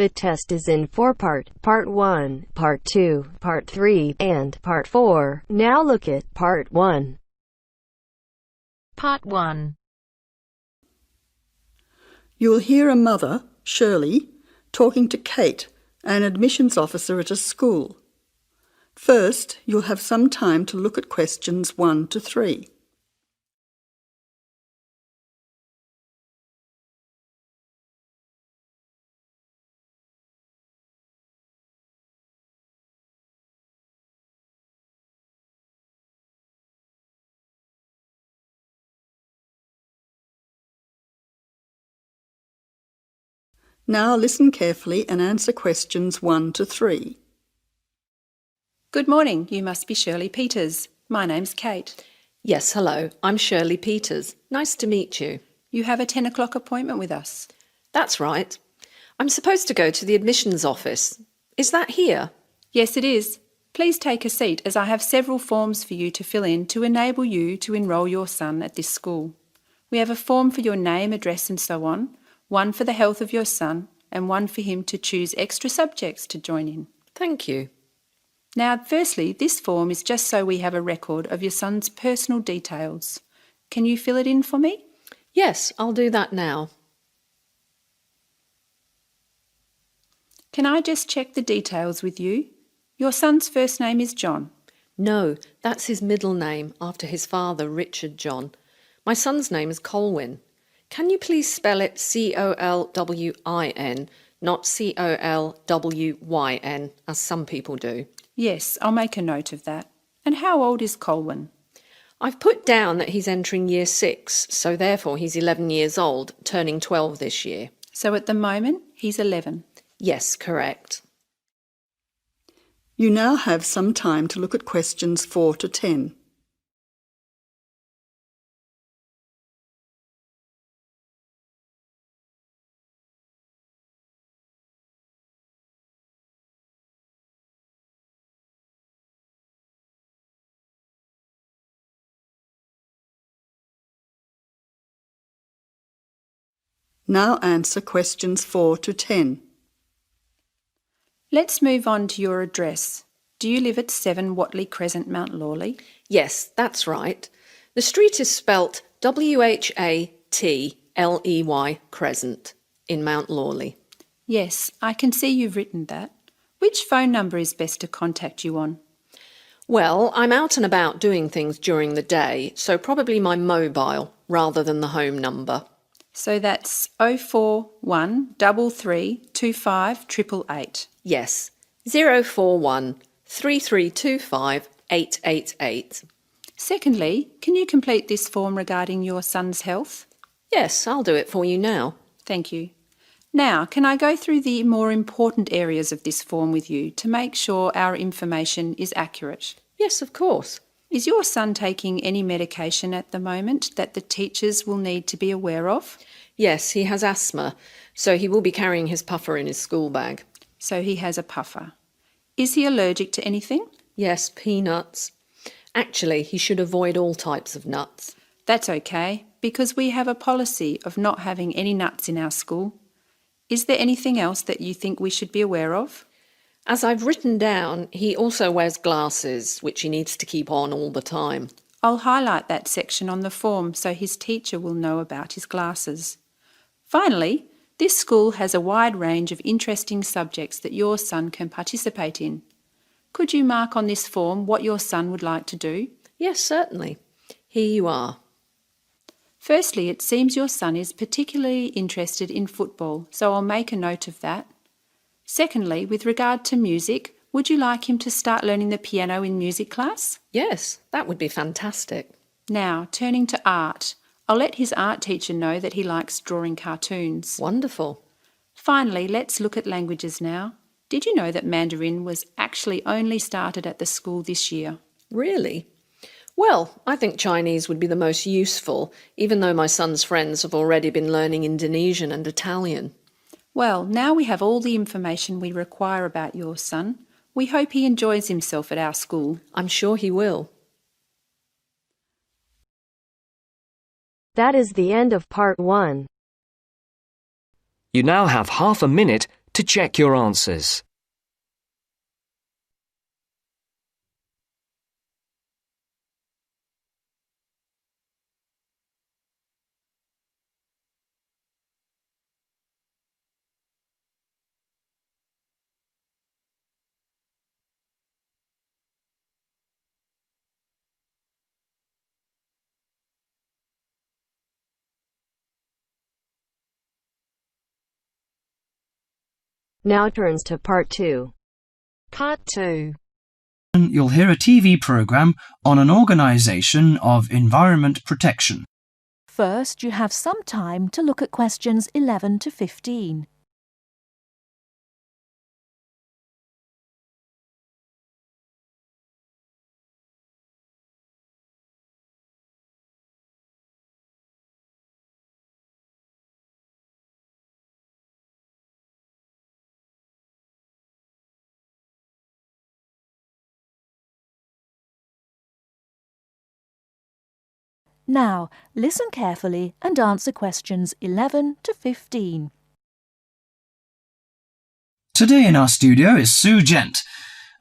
alphabet test is in 4 parts: Part 1, Part 2, Part 3, and Part 4. Now look at Part 1. Part 1. You'll hear a mother, Shirley, talking to Kate, an admissions officer at a school. First, you'll have some time to look at questions 1 to 3. Now listen carefully and answer questions 1 to 3. Good morning, you must be Shirley Peters. My name's Kate. Yes, hello, I'm Shirley Peters. Nice to meet you. You have a 10 o'clock appointment with us. That's right. I'm supposed to go to the admissions office. Is that here? Yes, it is. Please take a seat as I have several forms for you to fill in to enable you to enrol your son at this school. We have a form for your name, address and so on, one for the health of your son, and one for him to choose extra subjects to join in. Thank you. Now, firstly, this form is just so we have a record of your son's personal details. Can you fill it in for me? Yes, I'll do that now. Can I just check the details with you? Your son's first name is John. No, that's his middle name after his father, Richard John. My son's name is Colwyn. Can you please spell it Colwyn, not Colwyn, as some people do? Yes, I'll make a note of that. And how old is Colwyn? I've put down that he's entering year 6, so therefore he's 11 years old, turning 12 this year. So at the moment, he's 11. Yes, correct. You now have some time to look at questions 4 to 10. Now answer questions 4 to 10. Let's move on to your address. Do you live at 7 Watley Crescent, Mount Lawley? Yes, that's right. The street is spelt Whatley Crescent in Mount Lawley. Yes, I can see you've written that. Which phone number is best to contact you on? Well, I'm out and about doing things during the day, so probably my mobile rather than the home number. So that's 041 3325 888. Yes, 041 3325 888. Secondly, can you complete this form regarding your son's health? Yes, I'll do it for you now. Thank you. Now, can I go through the more important areas of this form with you to make sure our information is accurate? Yes, of course. Is your son taking any medication at the moment that the teachers will need to be aware of? Yes, he has asthma, so he will be carrying his puffer in his school bag. So he has a puffer. Is he allergic to anything? Yes, peanuts. Actually, he should avoid all types of nuts. That's okay, because we have a policy of not having any nuts in our school. Is there anything else that you think we should be aware of? As I've written down, he also wears glasses, which he needs to keep on all the time. I'll highlight that section on the form so his teacher will know about his glasses. Finally, this school has a wide range of interesting subjects that your son can participate in. Could you mark on this form what your son would like to do? Yes, certainly. Here you are. Firstly, it seems your son is particularly interested in football, so I'll make a note of that. Secondly, with regard to music, would you like him to start learning the piano in music class? Yes, that would be fantastic. Now, turning to art, I'll let his art teacher know that he likes drawing cartoons. Wonderful. Finally, let's look at languages now. Did you know that Mandarin was actually only started at the school this year? Really? Well, I think Chinese would be the most useful, even though my son's friends have already been learning Indonesian and Italian. Well, now we have all the information we require about your son. We hope he enjoys himself at our school. I'm sure he will. That is the end of Part 1. You now have half a minute to check your answers. Now turns to Part 2. Part 2. You'll hear a TV program on an organisation of environment protection. First, you have some time to look at questions 11 to 15. Now, listen carefully and answer questions 11 to 15. Today in our studio is Sue Gent,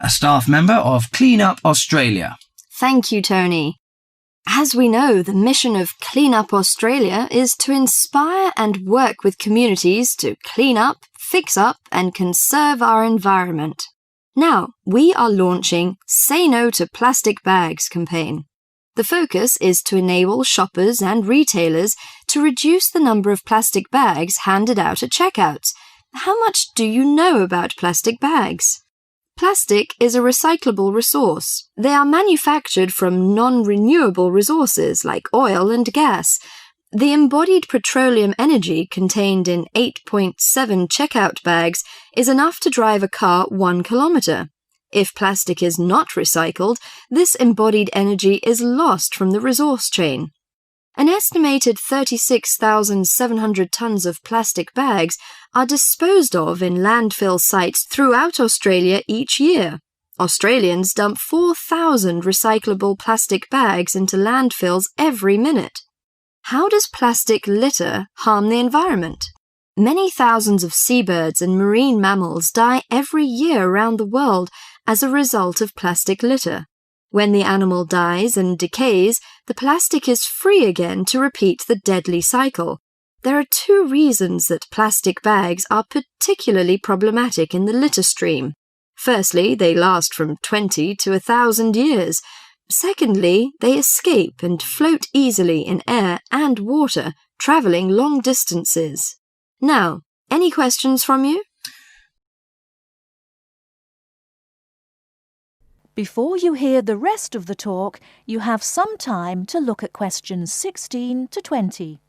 a staff member of Clean Up Australia. Thank you, Tony. As we know, the mission of Clean Up Australia is to inspire and work with communities to clean up, fix up and conserve our environment. Now, we are launching Say No to Plastic Bags campaign. The focus is to enable shoppers and retailers to reduce the number of plastic bags handed out at checkouts. How much do you know about plastic bags? Plastic is a recyclable resource. They are manufactured from non-renewable resources like oil and gas. The embodied petroleum energy contained in 8.7 checkout bags is enough to drive a car 1 kilometre. If plastic is not recycled, this embodied energy is lost from the resource chain. An estimated 36,700 tonnes of plastic bags are disposed of in landfill sites throughout Australia each year. Australians dump 4,000 recyclable plastic bags into landfills every minute. How does plastic litter harm the environment? Many thousands of seabirds and marine mammals die every year around the world as a result of plastic litter. When the animal dies and decays, the plastic is free again to repeat the deadly cycle. There are 2 reasons that plastic bags are particularly problematic in the litter stream. Firstly, they last from 20 to 1,000 years. Secondly, they escape and float easily in air and water, travelling long distances. Now, any questions from you? Before you hear the rest of the talk, you have some time to look at questions 16 to 20.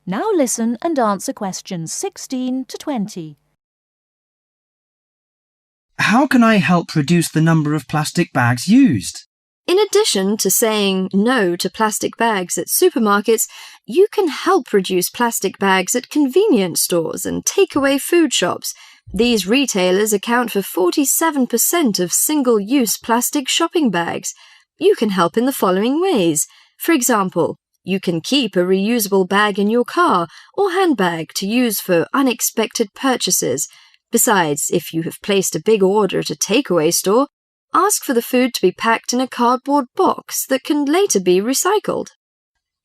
Now listen and answer questions 16 to 20. How can I help reduce the number of plastic bags used? In addition to saying no to plastic bags at supermarkets, you can help reduce plastic bags at convenience stores and takeaway food shops. These retailers account for 47% of single-use plastic shopping bags. You can help in the following ways. For example, you can keep a reusable bag in your car or handbag to use for unexpected purchases. Besides, if you have placed a big order at a takeaway store, ask for the food to be packed in a cardboard box that can later be recycled.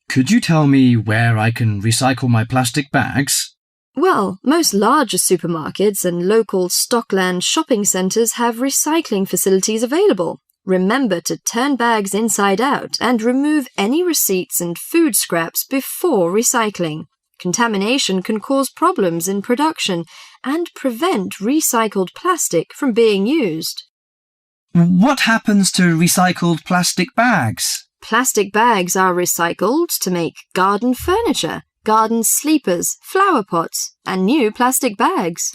Could you tell me where I can recycle my plastic bags? Well, most larger supermarkets and local Stockland shopping centres have recycling facilities available. Remember to turn bags inside out and remove any receipts and food scraps before recycling. Contamination can cause problems in production and prevent recycled plastic from being used. What happens to recycled plastic bags? Plastic bags are recycled to make garden furniture, garden sleepers, flower pots, and new plastic bags.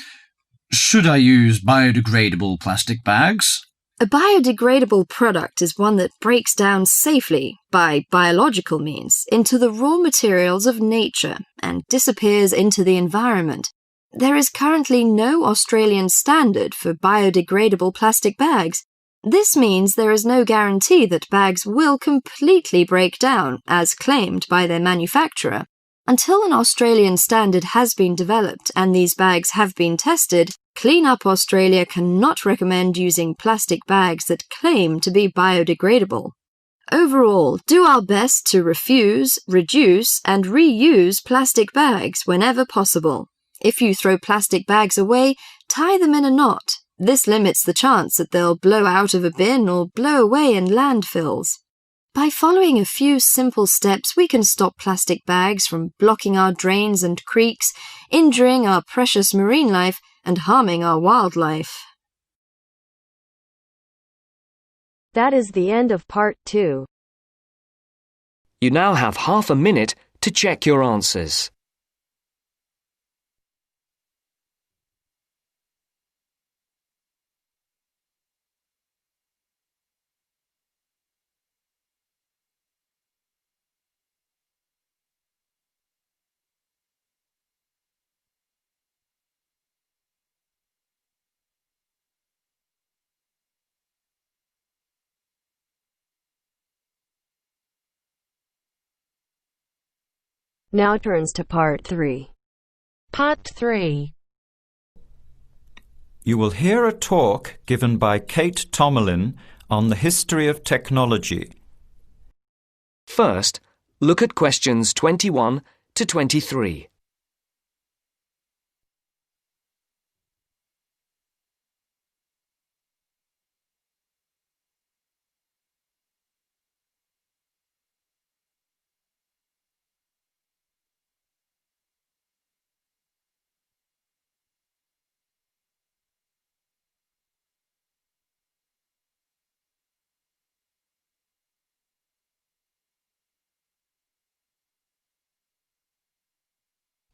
Should I use biodegradable plastic bags? A biodegradable product is one that breaks down safely, by biological means, into the raw materials of nature and disappears into the environment. There is currently no Australian standard for biodegradable plastic bags. This means there is no guarantee that bags will completely break down, as claimed by their manufacturer. Until an Australian standard has been developed and these bags have been tested, Clean Up Australia cannot recommend using plastic bags that claim to be biodegradable. Overall, do our best to refuse, reduce, and reuse plastic bags whenever possible. If you throw plastic bags away, tie them in a knot. This limits the chance that they'll blow out of a bin or blow away in landfills. By following a few simple steps, we can stop plastic bags from blocking our drains and creeks, injuring our precious marine life, and harming our wildlife. That is the end of part 2. You now have half a minute to check your answers. Now turns to part 3. Part 3. You will hear a talk given by Kate Tomalin on the history of technology. First, look at questions 21 to 23.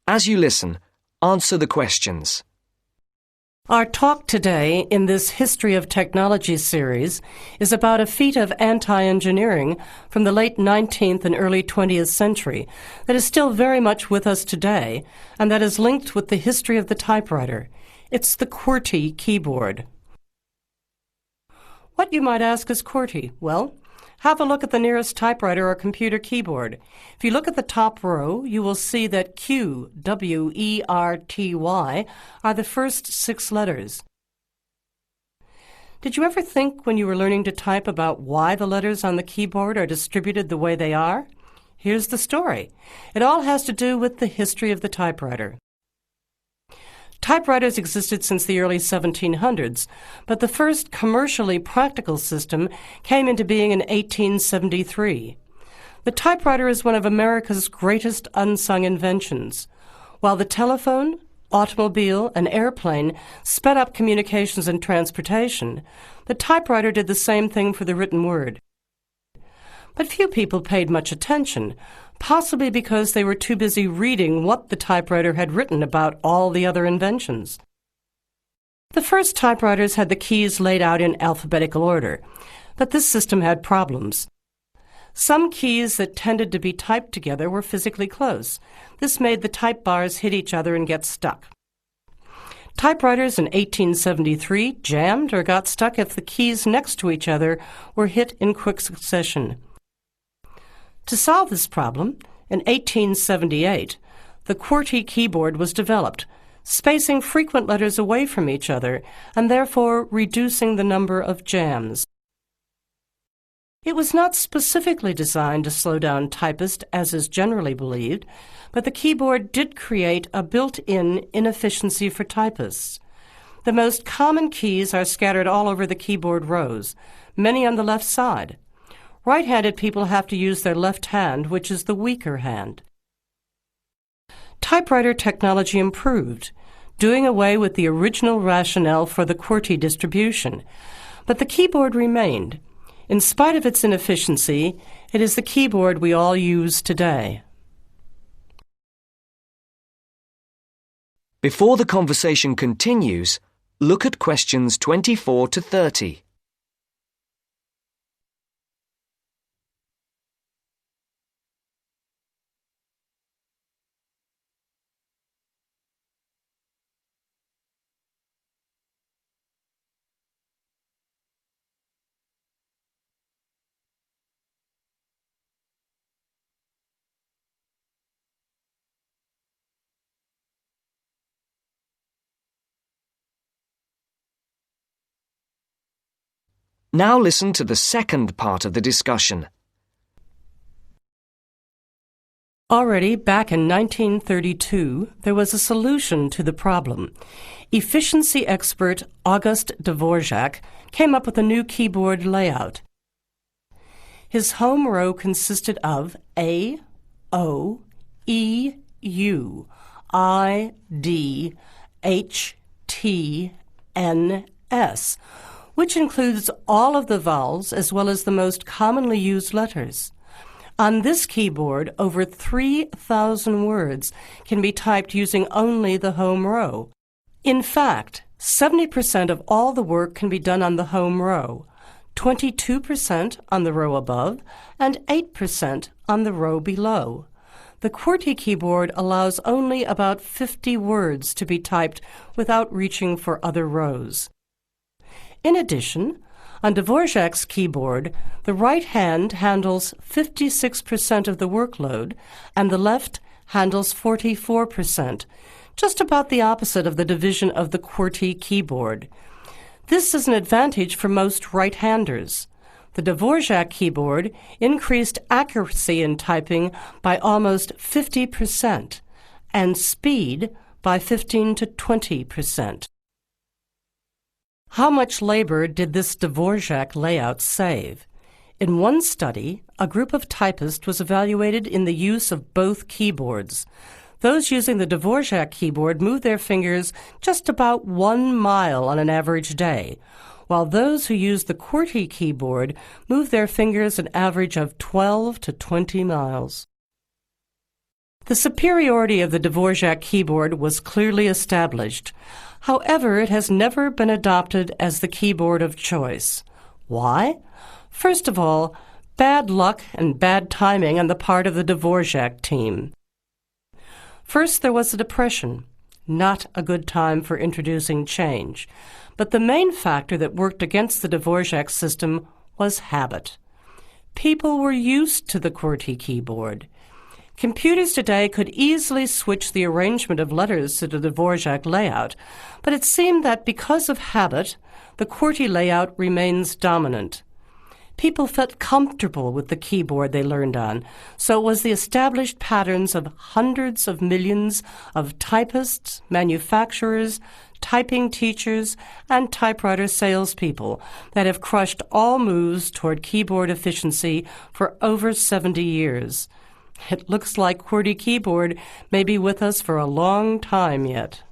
As you listen, answer the questions. Our talk today in this History of Technology series is about a feat of anti-engineering from the late 19th and early 20th century that is still very much with us today and that is linked with the history of the typewriter. It's the QWERTY keyboard. What, you might ask, is QWERTY? Well, have a look at the nearest typewriter or computer keyboard. If you look at the top row, you will see that Q, W-E-R-T-Y, are the first 6 letters. Did you ever think when you were learning to type about why the letters on the keyboard are distributed the way they are? Here's the story. It all has to do with the history of the typewriter. Typewriters existed since the early 1700s, but the first commercially practical system came into being in 1873. The typewriter is one of America's greatest unsung inventions. While the telephone, automobile, and airplane sped up communications and transportation, the typewriter did the same thing for the written word. But few people paid much attention, possibly because they were too busy reading what the typewriter had written about all the other inventions. The first typewriters had the keys laid out in alphabetical order, but this system had problems. Some keys that tended to be typed together were physically close. This made the type bars hit each other and get stuck. Typewriters in 1873 jammed or got stuck if the keys next to each other were hit in quick succession. To solve this problem, in 1878, the QWERTY keyboard was developed, spacing frequent letters away from each other and therefore reducing the number of jams. It was not specifically designed to slow down typists, as is generally believed, but the keyboard did create a built-in inefficiency for typists. The most common keys are scattered all over the keyboard rows, many on the left side. Right-handed people have to use their left hand, which is the weaker hand. Typewriter technology improved, doing away with the original rationale for the QWERTY distribution, but the keyboard remained. In spite of its inefficiency, it is the keyboard we all use today. Before the conversation continues, look at questions 24 to 30. Now listen to the second part of the discussion. Already back in 1932, there was a solution to the problem. Efficiency expert August Dvorak came up with a new keyboard layout. His home row consisted of A, O, E, U, I, D, H, T, N, S, which includes all of the vowels as well as the most commonly used letters. On this keyboard, over 3,000 words can be typed using only the home row. In fact, 70% of all the work can be done on the home row, 22% on the row above, and 8% on the row below. The QWERTY keyboard allows only about 50 words to be typed without reaching for other rows. In addition, on Dvorak's keyboard, the right hand handles 56% of the workload and the left handles 44%, just about the opposite of the division of the QWERTY keyboard. This is an advantage for most right-handers. The Dvorak keyboard increased accuracy in typing by almost 50% and speed by 15 to 20%. How much labor did this Dvorak layout save? In one study, a group of typists was evaluated in the use of both keyboards. Those using the Dvorak keyboard moved their fingers just about 1 mile on an average day, while those who used the QWERTY keyboard moved their fingers an average of 12 to 20 miles. The superiority of the Dvorak keyboard was clearly established. However, it has never been adopted as the keyboard of choice. Why? First of all, bad luck and bad timing on the part of the Dvorak team. First, there was the Depression. Not a good time for introducing change. But the main factor that worked against the Dvorak system was habit. People were used to the QWERTY keyboard. Computers today could easily switch the arrangement of letters to the Dvorak layout, but it seemed that because of habit, the QWERTY layout remains dominant. People felt comfortable with the keyboard they learned on, so it was the established patterns of hundreds of millions of typists, manufacturers, typing teachers, and typewriter salespeople that have crushed all moves toward keyboard efficiency for over 70 years. It looks like QWERTY keyboard may be with us for a long time yet.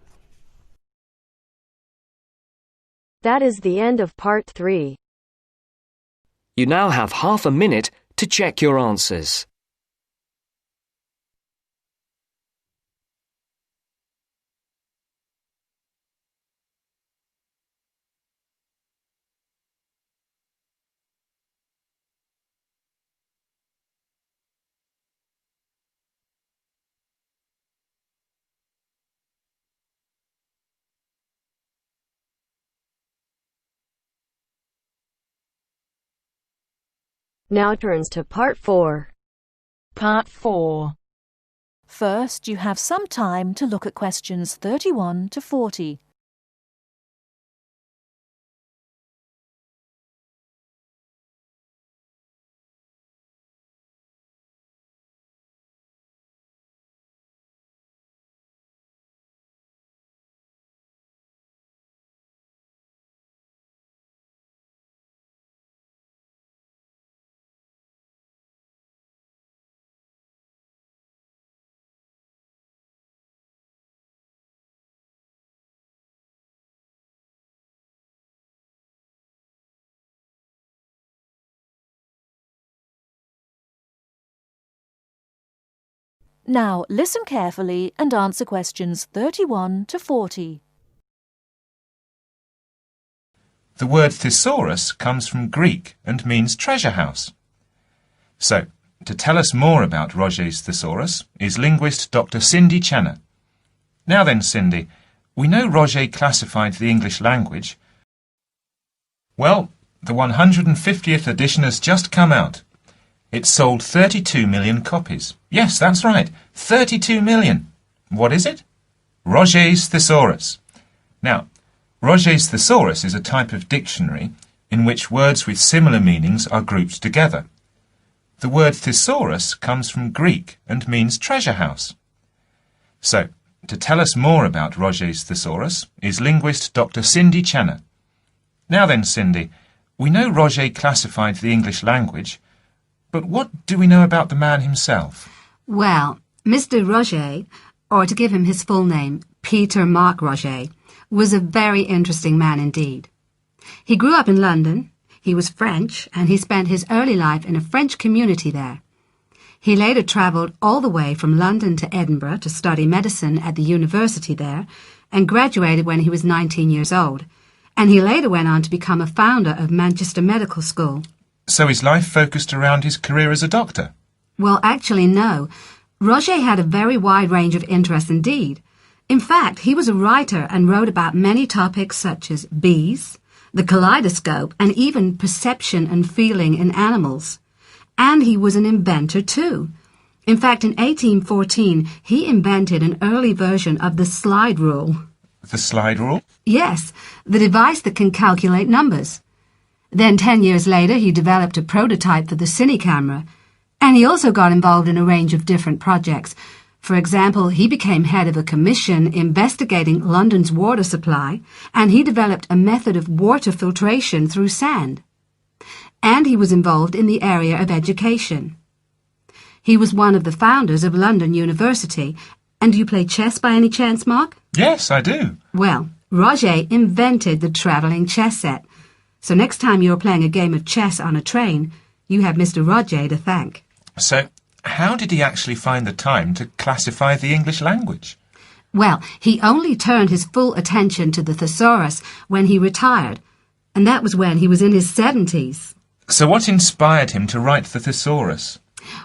That is the end of part 3. You now have half a minute to check your answers. Now turns to part 4. Part 4. First, you have some time to look at questions 31 to 40. Now listen carefully and answer questions 31 to 40. The word thesaurus comes from Greek and means treasure house. So, to tell us more about Roget's thesaurus is linguist Dr. Cindy Channer. Now then, Cindy, we know Roget classified the English language. Well, the 150th edition has just come out. It sold 32 million copies. Yes, that's right, 32 million. What is it? Roget's thesaurus. Now, Roget's thesaurus is a type of dictionary in which words with similar meanings are grouped together. The word thesaurus comes from Greek and means treasure house. So, to tell us more about Roget's thesaurus is linguist Dr. Cindy Channer. Now then, Cindy, we know Roget classified the English language, but what do we know about the man himself? Well, Mr. Roget, or to give him his full name, Peter Mark Roget, was a very interesting man indeed. He grew up in London, he was French, and he spent his early life in a French community there. He later travelled all the way from London to Edinburgh to study medicine at the university there, and graduated when he was 19 years old, and he later went on to become a founder of Manchester Medical School. So his life focused around his career as a doctor? Well, actually, no. Roget had a very wide range of interests indeed. In fact, he was a writer and wrote about many topics such as bees, the kaleidoscope, and even perception and feeling in animals. And he was an inventor too. In fact, in 1814, he invented an early version of the slide rule. The slide rule? Yes, the device that can calculate numbers. Then 10 years later, he developed a prototype for the cine camera. And he also got involved in a range of different projects. For example, he became head of a commission investigating London's water supply, and he developed a method of water filtration through sand. And he was involved in the area of education. He was one of the founders of London University. And do you play chess by any chance, Mark? Yes, I do. Well, Roget invented the travelling chess set. So next time you're playing a game of chess on a train, you have Mr. Roget to thank. So, how did he actually find the time to classify the English language? Well, he only turned his full attention to the thesaurus when he retired, and that was when he was in his 70s. So what inspired him to write the thesaurus?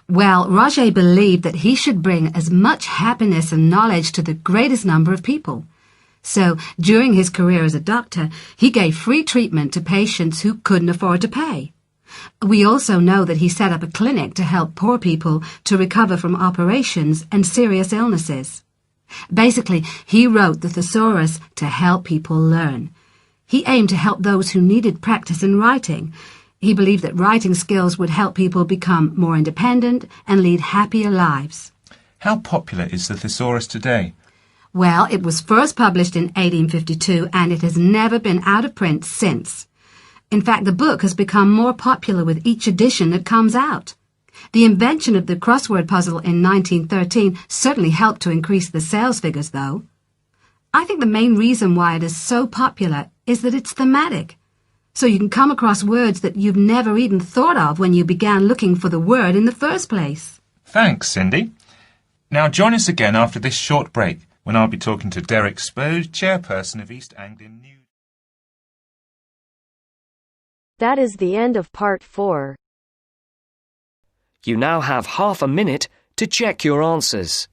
Well, Roget believed that he should bring as much happiness and knowledge to the greatest number of people. So, during his career as a doctor, he gave free treatment to patients who couldn't afford to pay. We also know that he set up a clinic to help poor people to recover from operations and serious illnesses. Basically, he wrote the thesaurus to help people learn. He aimed to help those who needed practice in writing. He believed that writing skills would help people become more independent and lead happier lives. How popular is the thesaurus today? Well, it was first published in 1852 and it has never been out of print since. In fact, the book has become more popular with each edition that comes out. The invention of the crossword puzzle in 1913 certainly helped to increase the sales figures, though. I think the main reason why it is so popular is that it's thematic. So you can come across words that you've never even thought of when you began looking for the word in the first place. Thanks, Cindy. Now join us again after this short break, when I'll be talking to Derek Spode, chairperson of East Anglian News. That is the end of part 4. You now have half a minute to check your answers.